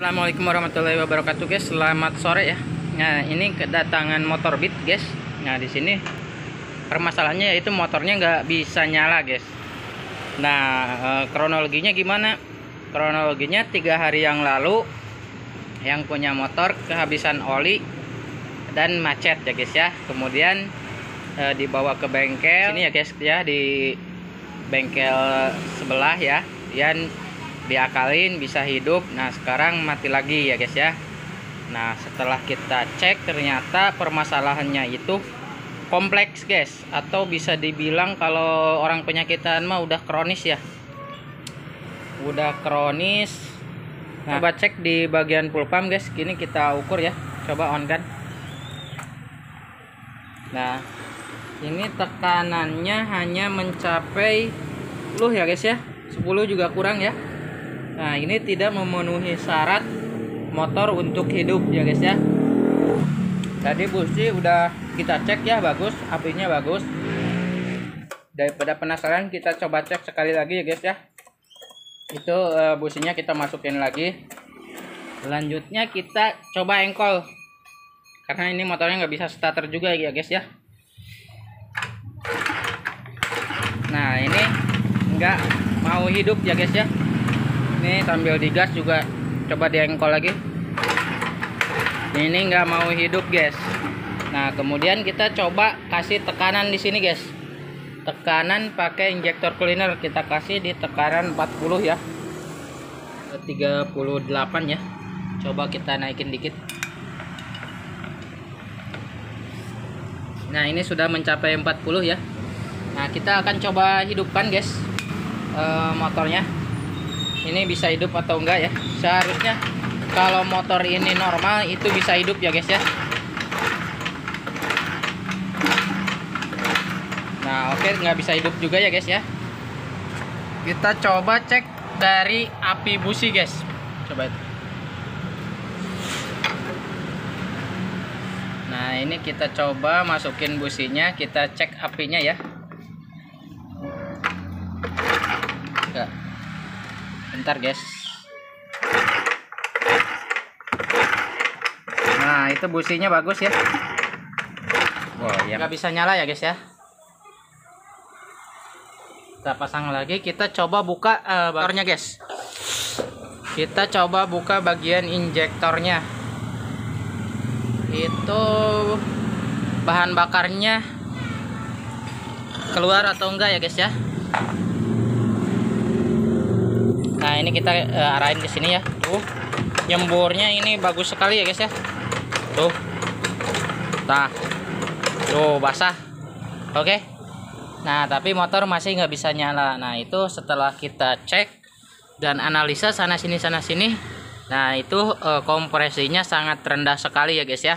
Assalamualaikum warahmatullahi wabarakatuh guys. Selamat sore ya. Nah, ini kedatangan motor Beat guys. Nah, di sini permasalahannya yaitu motornya nggak bisa nyala guys. Nah, kronologinya gimana? Kronologinya 3 hari yang lalu yang punya motor kehabisan oli dan macet ya guys ya. Kemudian dibawa ke bengkel sini ya guys ya, di bengkel sebelah ya. Dan diakalin bisa hidup. Nah, sekarang mati lagi ya guys ya. Nah, setelah kita cek ternyata permasalahannya itu kompleks guys, atau bisa dibilang kalau orang penyakitan mah udah kronis ya, udah kronis. Nah, coba cek di bagian full pump guys. Gini kita ukur ya, coba on kan. Nah, ini tekanannya hanya mencapai 10 ya guys ya, 10 juga kurang ya. Nah, ini tidak memenuhi syarat motor untuk hidup ya guys ya. Tadi busi udah kita cek ya, bagus, apinya bagus. Daripada penasaran, kita coba cek sekali lagi ya guys ya. Itu businya kita masukin lagi. Selanjutnya kita coba engkol, karena ini motornya nggak bisa starter juga ya guys ya. Nah, ini nggak mau hidup ya guys ya. Ini sambil digas juga coba diengkol lagi. Ini nggak mau hidup guys. Nah, kemudian kita coba kasih tekanan di sini guys. Tekanan pakai injektor cleaner, kita kasih di tekanan 40 ya, 38 ya. Coba kita naikin dikit. Nah, ini sudah mencapai 40 ya. Nah, kita akan coba hidupkan guys motornya. Ini bisa hidup atau enggak ya. Seharusnya kalau motor ini normal itu bisa hidup ya guys ya. Nah, oke, nggak bisa hidup juga ya guys ya. Kita coba cek dari api busi guys. Coba itu. Nah, ini kita coba masukin businya, kita cek apinya ya. Enggak. Bentar guys. Nah, itu businya bagus ya. Wow, ya. Nggak bisa nyala ya guys ya. Kita pasang lagi. Kita coba buka motornya guys. Kita coba buka bagian injektornya. Itu bahan bakarnya keluar atau enggak ya guys ya. Nah, ini kita arahin ke sini ya. Tuh, nyemburnya ini bagus sekali ya guys ya. Tuh. Nah. Tuh, basah. Oke. Nah, tapi motor masih nggak bisa nyala. Nah, itu setelah kita cek dan analisa sana sini. Nah, itu kompresinya sangat rendah sekali ya guys ya.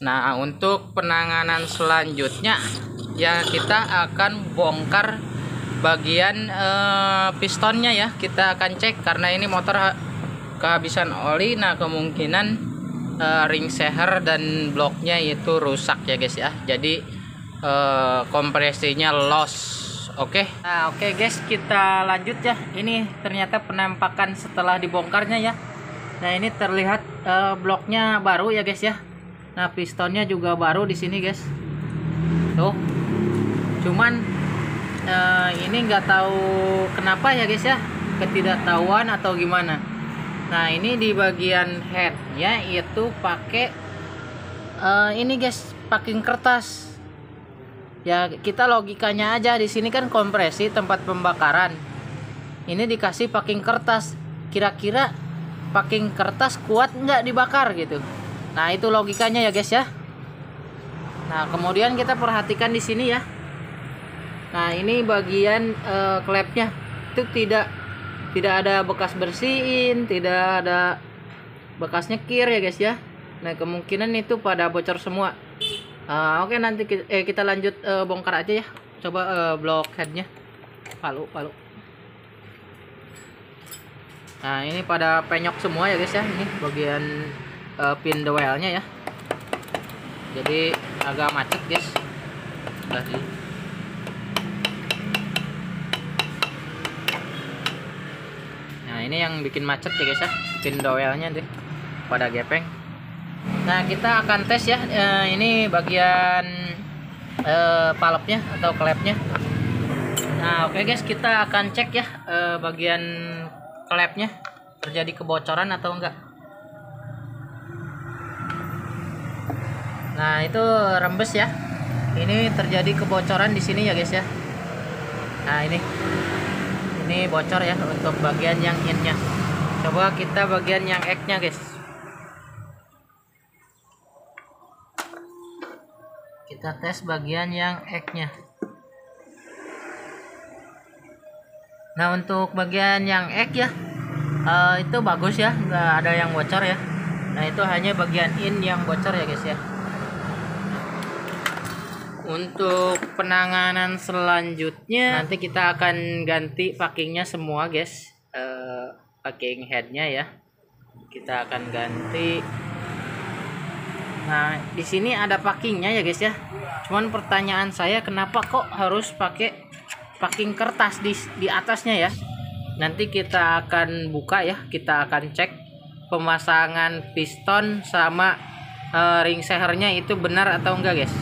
Nah, untuk penanganan selanjutnya ya, kita akan bongkar bagian pistonnya ya. Kita akan cek karena ini motor kehabisan oli. Nah, kemungkinan ring seher dan bloknya itu rusak ya guys ya. Jadi kompresinya loss. Oke. Nah, oke guys, kita lanjut ya. Ini ternyata penampakan setelah dibongkarnya ya. Nah, ini terlihat bloknya baru ya guys ya. Nah, pistonnya juga baru di sini guys. Tuh. Cuman ini nggak tahu kenapa ya guys ya, ketidaktahuan atau gimana. Nah, ini di bagian headnya itu pakai ini guys, packing kertas ya. Kita logikanya aja, di sini kan kompresi tempat pembakaran, ini dikasih packing kertas. Kira-kira packing kertas kuat nggak dibakar gitu. Nah, itu logikanya ya guys ya. Nah, kemudian kita perhatikan di sini ya. Nah, ini bagian klepnya itu tidak ada bekas bersihin, tidak ada bekas nyekir ya guys ya. Nah, kemungkinan itu pada bocor semua. Oke, nanti kita lanjut bongkar aja ya. Coba blok headnya, palu. Nah, ini pada penyok semua ya guys ya. Ini bagian pin dowelnya ya. Jadi agak macet guys. Tadi. Nah ini yang bikin macet ya guys ya, pin dowelnya deh pada gepeng. Nah kita akan tes ya, ini bagian palepnya atau klepnya. Nah oke guys, kita akan cek ya bagian klepnya terjadi kebocoran atau enggak. Nah itu rembes ya, ini terjadi kebocoran di sini ya guys ya. Nah ini bocor ya untuk bagian yang innya. Coba kita bagian yang X-nya guys. Kita tes bagian yang X-nya. Nah untuk bagian yang X ya, itu bagus ya, nggak ada yang bocor ya. Nah itu hanya bagian in yang bocor ya guys ya. Untuk penanganan selanjutnya nanti kita akan ganti packingnya semua guys, packing headnya ya kita akan ganti. Nah di sini ada packingnya ya guys ya, cuman pertanyaan saya kenapa kok harus pakai packing kertas di atasnya ya. Nanti kita akan buka ya, kita akan cek pemasangan piston sama ring sehernya itu benar atau enggak guys.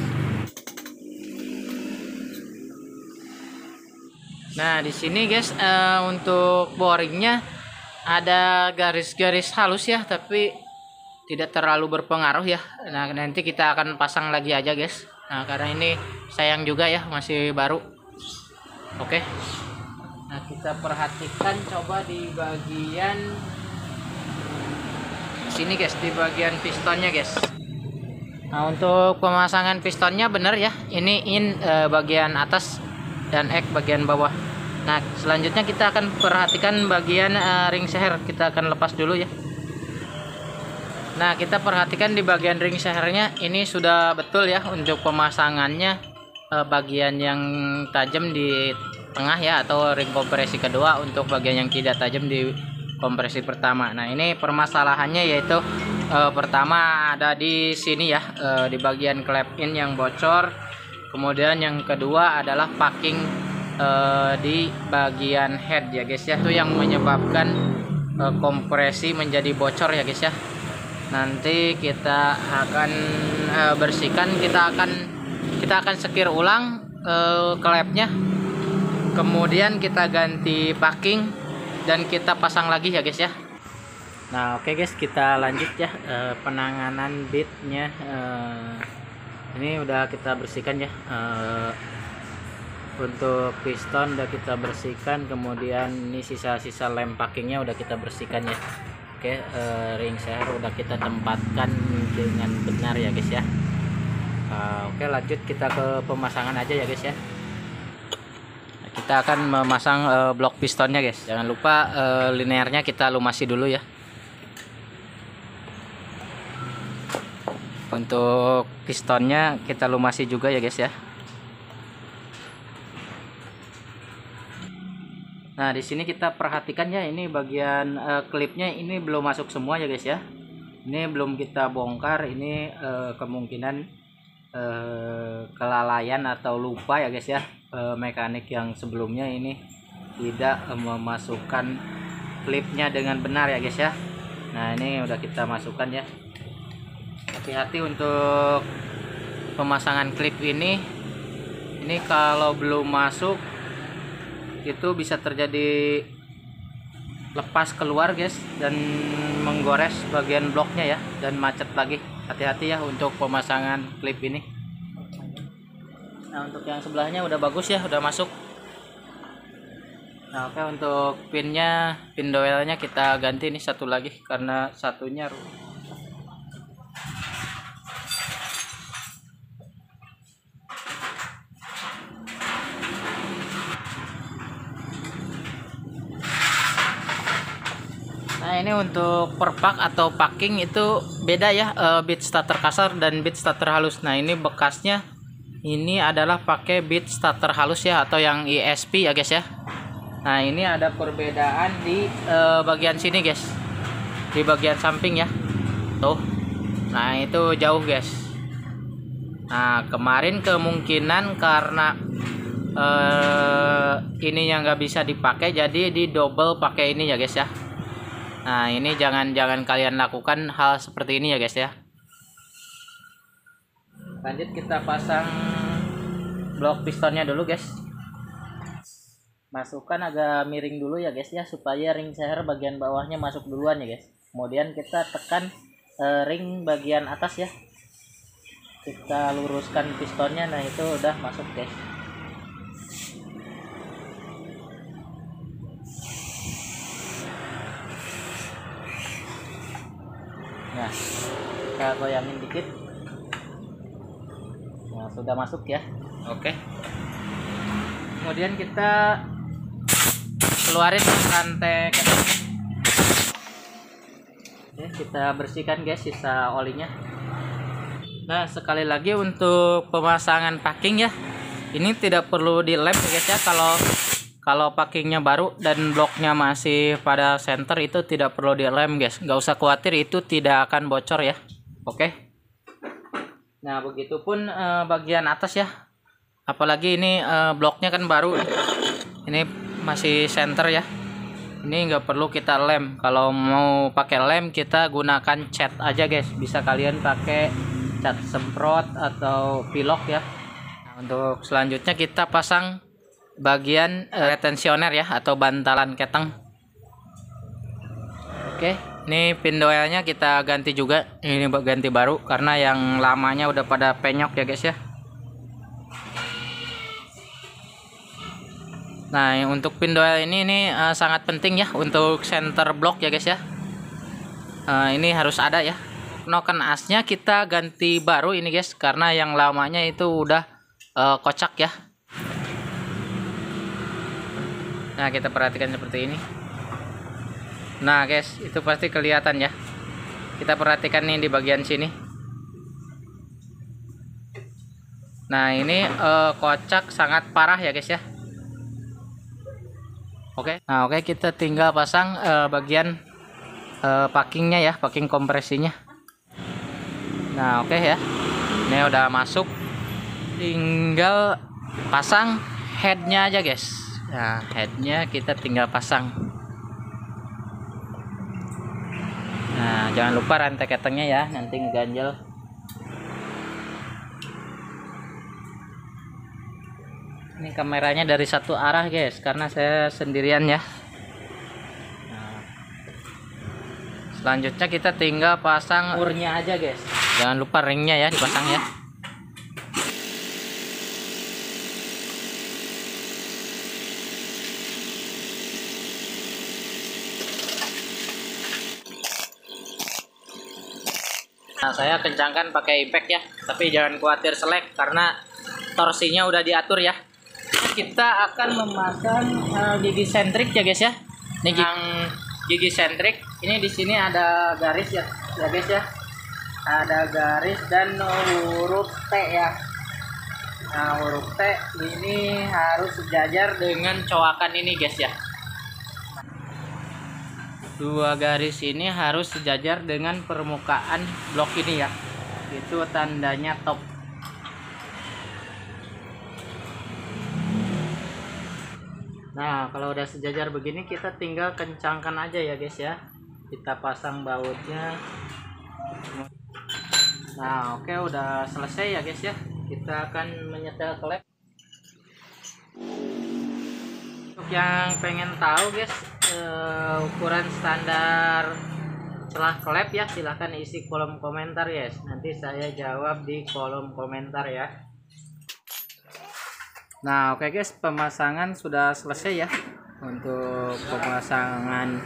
Nah di sini guys, untuk boringnya ada garis-garis halus ya, tapi tidak terlalu berpengaruh ya. Nah nanti kita akan pasang lagi aja guys. Nah karena ini sayang juga ya, masih baru. Oke. Nah kita perhatikan coba di bagian sini guys, di bagian pistonnya guys. Nah untuk pemasangan pistonnya benar ya, ini in bagian atas dan X bagian bawah. Nah selanjutnya kita akan perhatikan bagian ring seher, kita akan lepas dulu ya. Nah kita perhatikan di bagian ring sehernya ini sudah betul ya untuk pemasangannya, bagian yang tajam di tengah ya, atau ring kompresi kedua, untuk bagian yang tidak tajam di kompresi pertama. Nah ini permasalahannya yaitu pertama ada di sini ya, di bagian klep in yang bocor. Kemudian yang kedua adalah packing di bagian head ya guys ya, itu yang menyebabkan kompresi menjadi bocor ya guys ya. Nanti kita akan bersihkan, kita akan sekir ulang klepnya, kemudian kita ganti packing dan kita pasang lagi ya guys ya. Nah oke guys, kita lanjut ya penanganan bitnya. Ini udah kita bersihkan ya, untuk piston udah kita bersihkan, kemudian ini sisa-sisa lem packingnya udah kita bersihkan ya. Oke, ring seher udah kita tempatkan dengan benar ya guys ya. Oke lanjut kita ke pemasangan aja ya guys ya. Kita akan memasang blok pistonnya guys. Jangan lupa linearnya kita lumasi dulu ya. Untuk pistonnya kita lumasi juga ya guys ya. Nah di sini kita perhatikan ya, ini bagian klipnya ini belum masuk semua ya guys ya. Ini belum kita bongkar, ini kemungkinan kelalaian atau lupa ya guys ya. Mekanik yang sebelumnya ini tidak memasukkan klipnya dengan benar ya guys ya. Nah ini udah kita masukkan ya. Hati-hati untuk pemasangan klip ini kalau belum masuk itu bisa terjadi lepas keluar guys, dan menggores bagian bloknya ya, dan macet lagi. Hati-hati ya untuk pemasangan klip ini. Nah untuk yang sebelahnya udah bagus ya, udah masuk. Nah oke, untuk pin dowelnya kita ganti nih satu lagi karena satunya Nah ini untuk perpak atau packing itu beda ya, bit starter kasar dan bit starter halus. Nah ini bekasnya ini adalah pakai bit starter halus ya, atau yang ESP ya guys ya. Nah ini ada perbedaan di bagian sini guys, di bagian samping ya tuh. Nah itu jauh guys. Nah kemarin kemungkinan karena ininya nggak bisa dipakai, jadi di double pakai ini ya guys ya. Nah, ini jangan kalian lakukan hal seperti ini ya guys ya. Lanjut kita pasang blok pistonnya dulu guys. Masukkan agak miring dulu ya guys ya, supaya ring seher bagian bawahnya masuk duluan ya guys. Kemudian kita tekan ring bagian atas ya. Kita luruskan pistonnya. Nah, itu udah masuk guys. Nah, kita goyangin dikit. Nah, sudah masuk ya. Oke. Kemudian kita keluarin rantai ketangnya. Oke, kita bersihkan guys sisa olinya. Nah, sekali lagi untuk pemasangan packing ya, ini tidak perlu dilem ya guys ya. Kalau packingnya baru dan bloknya masih pada center, itu tidak perlu dilem guys. Nggak usah khawatir, itu tidak akan bocor ya. Oke. Nah, begitupun bagian atas ya. Apalagi ini bloknya kan baru, ini masih center ya. Ini nggak perlu kita lem. Kalau mau pakai lem, kita gunakan cat aja guys. Bisa kalian pakai cat semprot atau pilok ya. Nah, untuk selanjutnya kita pasang bagian retensioner ya, atau bantalan keteng. Oke, ini pin doelnya kita ganti juga. Ini ganti baru karena yang lamanya udah pada penyok ya guys ya. Nah, untuk pin doel ini sangat penting ya untuk center block ya guys ya. Ini harus ada ya. Noken asnya kita ganti baru ini guys, karena yang lamanya itu udah kocak ya. Nah, kita perhatikan seperti ini. Nah guys, itu pasti kelihatan ya. Kita perhatikan nih di bagian sini. Nah, ini kocak sangat parah ya guys ya. Oke. Nah, oke, kita tinggal pasang bagian packingnya ya, packing kompresinya. Nah, oke ya. Ini udah masuk. Tinggal pasang headnya aja guys. Nah, headnya kita tinggal pasang. Nah, jangan lupa rantai ketengnya ya, nanti ngeganjel. Ini kameranya dari satu arah guys, karena saya sendirian ya. Nah, selanjutnya kita tinggal pasang murnya aja guys. Jangan lupa ringnya ya dipasang ya. Nah, saya kencangkan pakai impact ya, tapi jangan khawatir selek karena torsinya udah diatur ya. Kita akan memasang gigi sentrik ya guys ya. Ini yang gigi sentrik. Ini di sini ada garis ya, guys ya. Ada garis dan huruf T ya. Nah, huruf T ini harus sejajar dengan coakan ini guys ya. Dua garis ini harus sejajar dengan permukaan blok ini ya. Itu tandanya top. Nah, kalau udah sejajar begini, kita tinggal kencangkan aja ya guys ya. Kita pasang bautnya. Nah, oke, udah selesai ya guys ya. Kita akan menyetel klep. Untuk yang pengen tahu guys, ukuran standar celah klep ya, silahkan isi kolom komentar ya. Nanti saya jawab di kolom komentar ya. Nah, oke guys, pemasangan sudah selesai ya. Untuk pemasangan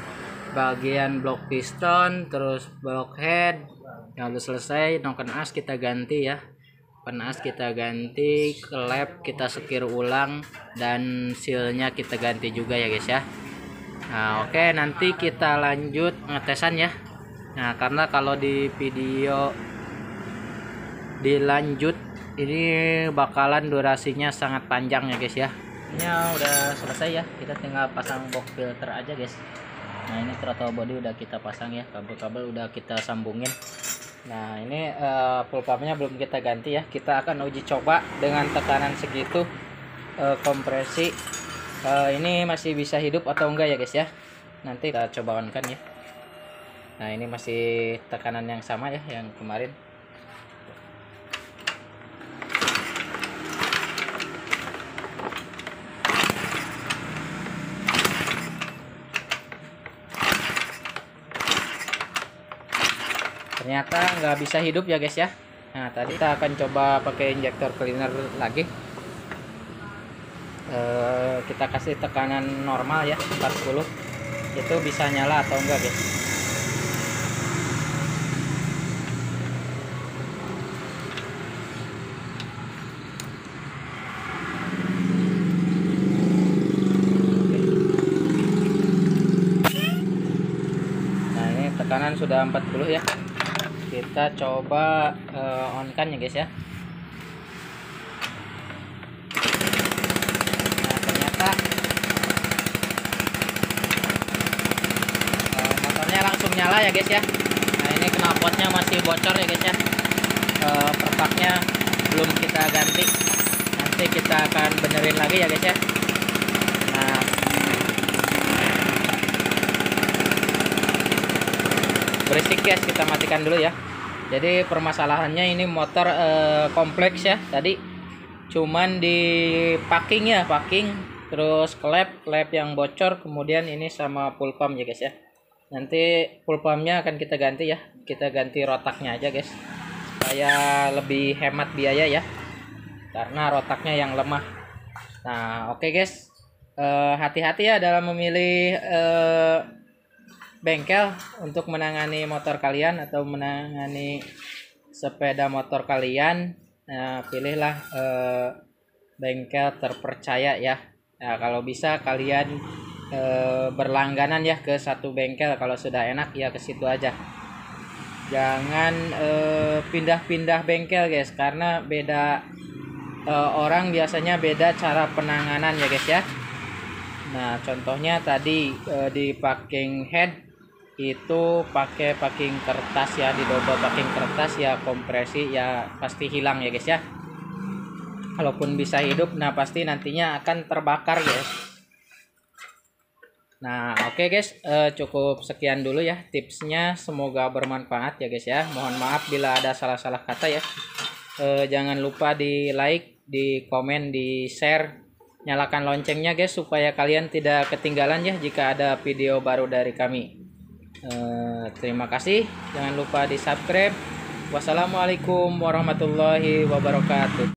bagian blok piston, terus blok head yang udah selesai. Noken as kita ganti ya. Penas kita ganti, klep kita sekir ulang, dan sealnya kita ganti juga ya guys ya. Nah, oke, nanti kita lanjut ngetesan ya. Nah, karena kalau di video dilanjut ini bakalan durasinya sangat panjang ya guys ya. Ini udah selesai ya, kita tinggal pasang box filter aja guys. Nah, ini throttle body udah kita pasang ya, kabel-kabel udah kita sambungin. Nah, ini full pumpnya belum kita ganti ya. Kita akan uji coba dengan tekanan segitu, kompresi ini masih bisa hidup atau enggak ya guys ya. Nanti kita coba on kan ya. Nah, ini masih tekanan yang sama ya yang kemarin. Ternyata nggak bisa hidup ya guys ya. Nah, tadi kita akan coba pakai injektor cleaner lagi. Kita kasih tekanan normal ya 40. Itu bisa nyala atau enggak guys. Nah, ini tekanan sudah 40 ya. Kita coba on kan ya guys ya. Nah, ternyata motornya langsung nyala ya guys ya. Nah, ini knalpotnya masih bocor ya guys ya. Perpaknya belum kita ganti, nanti kita akan benerin lagi ya guys ya. Nah, berisik guys, kita matikan dulu ya. Jadi permasalahannya ini motor kompleks ya, tadi cuman di packing ya, terus klep yang bocor, kemudian ini sama full pump ya guys ya. Nanti full pumpnya akan kita ganti ya, kita ganti rotaknya aja guys, supaya lebih hemat biaya ya, karena rotaknya yang lemah. Nah, oke guys, hati-hati ya dalam memilih bengkel untuk menangani motor kalian atau menangani sepeda motor kalian. Nah, pilihlah bengkel terpercaya ya. Nah, kalau bisa kalian berlangganan ya ke satu bengkel. Kalau sudah enak ya ke situ aja. Jangan pindah-pindah bengkel guys, karena beda orang biasanya beda cara penanganan ya guys ya. Nah, contohnya tadi di packing head itu pakai packing kertas ya, didobel packing kertas ya, kompresi ya pasti hilang ya guys ya. Kalaupun bisa hidup, nah pasti nantinya akan terbakar guys. Nah, oke guys, cukup sekian dulu ya tipsnya, semoga bermanfaat ya guys ya. Mohon maaf bila ada salah-salah kata ya. Jangan lupa di like, di komen, di share, nyalakan loncengnya guys, supaya kalian tidak ketinggalan ya jika ada video baru dari kami. Terima kasih, jangan lupa di subscribe. Wassalamualaikum warahmatullahi wabarakatuh.